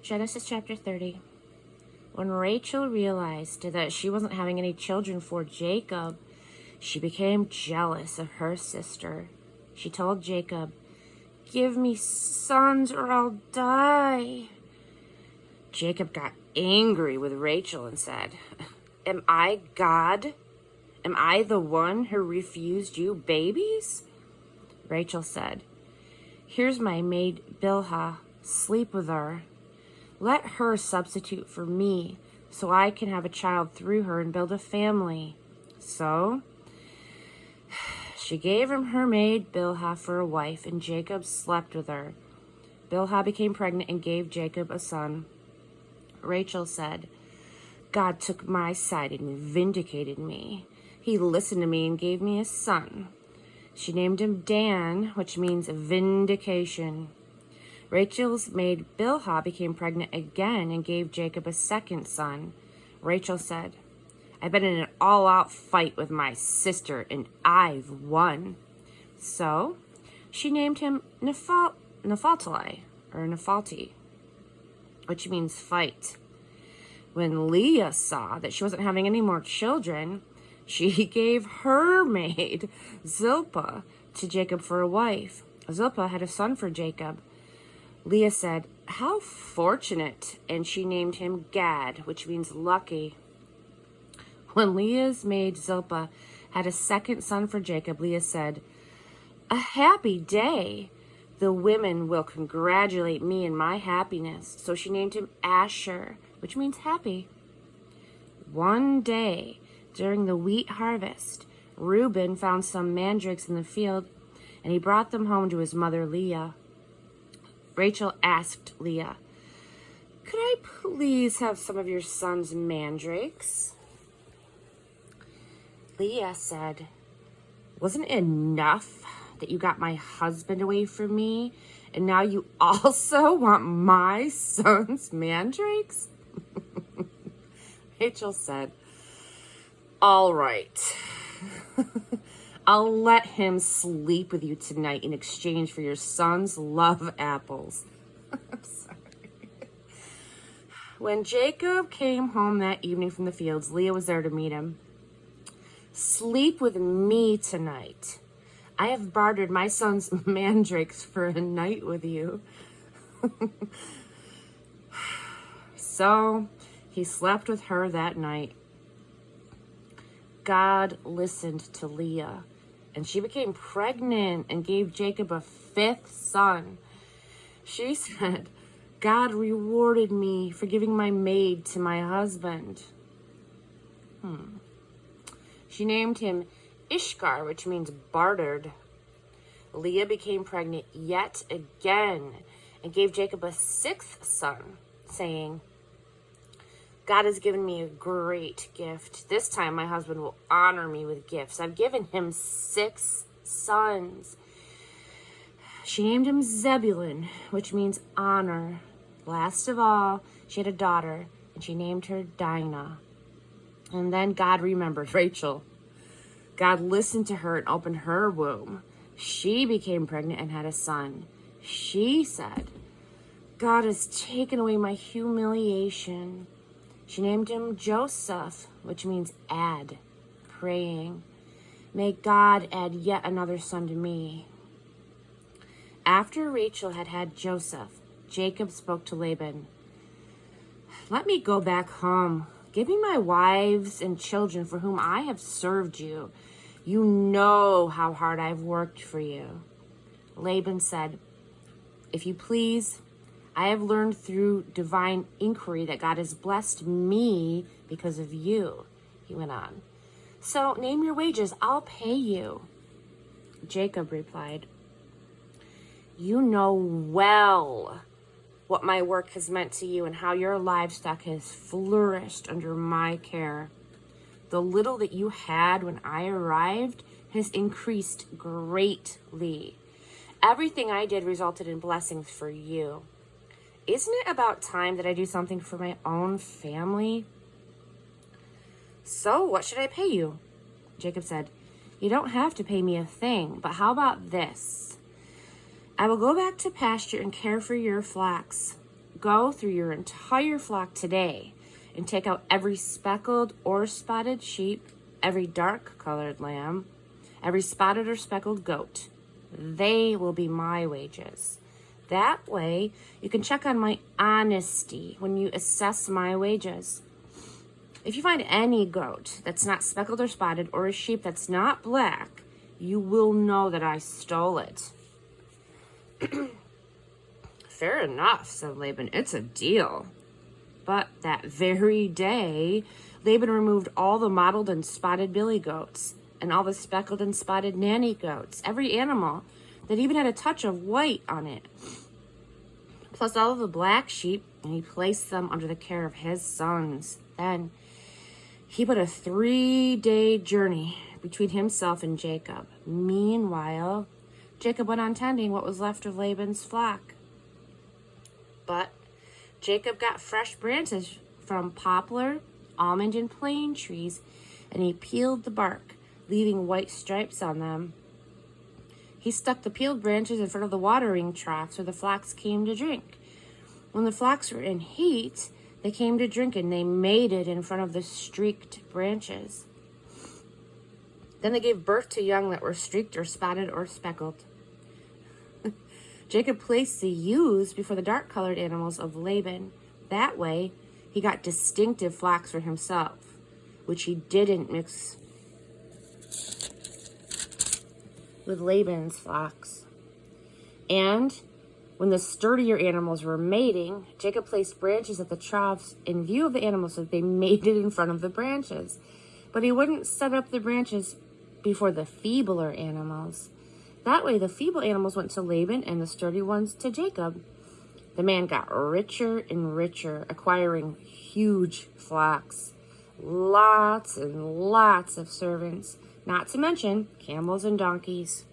Genesis chapter 30. When Rachel realized that she wasn't having any children for Jacob, she became jealous of her sister. She told Jacob, "Give me sons or I'll die." Jacob got angry with Rachel and said, "Am I God? Am I the one who refused you babies?" Rachel said, "Here's my maid Bilhah. Sleep with her. Let her substitute for me so I can have a child through her and build a family." So she gave him her maid Bilhah for a wife, and Jacob slept with her. Bilhah became pregnant and gave Jacob a son. Rachel said, "God took my side and vindicated me. He listened to me and gave me a son." She named him Dan, which means vindication. Rachel's maid Bilhah became pregnant again and gave Jacob a second son. Rachel said, "I've been in an all-out fight with my sister, and I've won." So she named him Naphtali, which means fight. When Leah saw that she wasn't having any more children, she gave her maid Zilpah to Jacob for a wife. Zilpah had a son for Jacob. Leah said, "How fortunate," and she named him Gad, which means lucky. When Leah's maid Zilpah had a second son for Jacob, Leah said, "A happy day. The women will congratulate me in my happiness." So she named him Asher, which means happy. One day, during the wheat harvest, Reuben found some mandrakes in the field, and he brought them home to his mother Leah. Rachel asked Leah, "Could I please have some of your son's mandrakes?" Leah said, "Wasn't it enough that you got my husband away from me, and now you also want my son's mandrakes?" Rachel said, "All right. I'll let him sleep with you tonight in exchange for your son's love apples." I'm sorry. When Jacob came home that evening from the fields, Leah was there to meet him. "Sleep with me tonight. I have bartered my son's mandrakes for a night with you." So he slept with her that night. God listened to Leah, and she became pregnant and gave Jacob a fifth son. She said, "God rewarded me for giving my maid to my husband." She named him Ishkar, which means bartered. Leah became pregnant yet again and gave Jacob a sixth son, saying, "God has given me a great gift. This time my husband will honor me with gifts. I've given him 6 sons." She named him Zebulun, which means honor. Last of all, she had a daughter, and she named her Dinah. And then God remembered Rachel. God listened to her and opened her womb. She became pregnant and had a son. She said, "God has taken away my humiliation." She named him Joseph, which means add, praying, "May God add yet another son to me." After Rachel had had Joseph, Jacob spoke to Laban, "Let me go back home. Give me my wives and children for whom I have served you. You know how hard I've worked for you." Laban said, "If you please, I have learned through divine inquiry that God has blessed me because of you," he went on. "So name your wages, I'll pay you." Jacob replied, "You know well what my work has meant to you and how your livestock has flourished under my care. The little that you had when I arrived has increased greatly. Everything I did resulted in blessings for you. Isn't it about time that I do something for my own family?" "So what should I pay you?" Jacob said, "You don't have to pay me a thing, but how about this? I will go back to pasture and care for your flocks. go through your entire flock today and take out every speckled or spotted sheep, every dark-colored lamb, every spotted or speckled goat. They will be my wages. That way, you can check on my honesty when you assess my wages. If you find any goat that's not speckled or spotted, or a sheep that's not black, you will know that I stole it." "Fair enough," said Laban. "It's a deal." But that very day, Laban removed all the mottled and spotted billy goats, and all the speckled and spotted nanny goats, every animal that even had a touch of white on it, plus all of the black sheep, and he placed them under the care of his sons. Then he put a 3-day journey between himself and Jacob. Meanwhile, Jacob went on tending what was left of Laban's flock. But Jacob got fresh branches from poplar, almond, and plane trees, and he peeled the bark, leaving white stripes on them. He stuck the peeled branches in front of the watering troughs where the flocks came to drink. When the flocks were in heat, they came to drink, and they mated in front of the streaked branches. Then they gave birth to young that were streaked or spotted or speckled. Jacob placed the ewes before the dark-colored animals of Laban. That way, he got distinctive flocks for himself, which he didn't mix with Laban's flocks. And when the sturdier animals were mating, Jacob placed branches at the troughs in view of the animals so that they mated in front of the branches. But he wouldn't set up the branches before the feebler animals. That way, the feeble animals went to Laban and the sturdy ones to Jacob. The man got richer and richer, acquiring huge flocks, lots and lots of servants, not to mention camels and donkeys.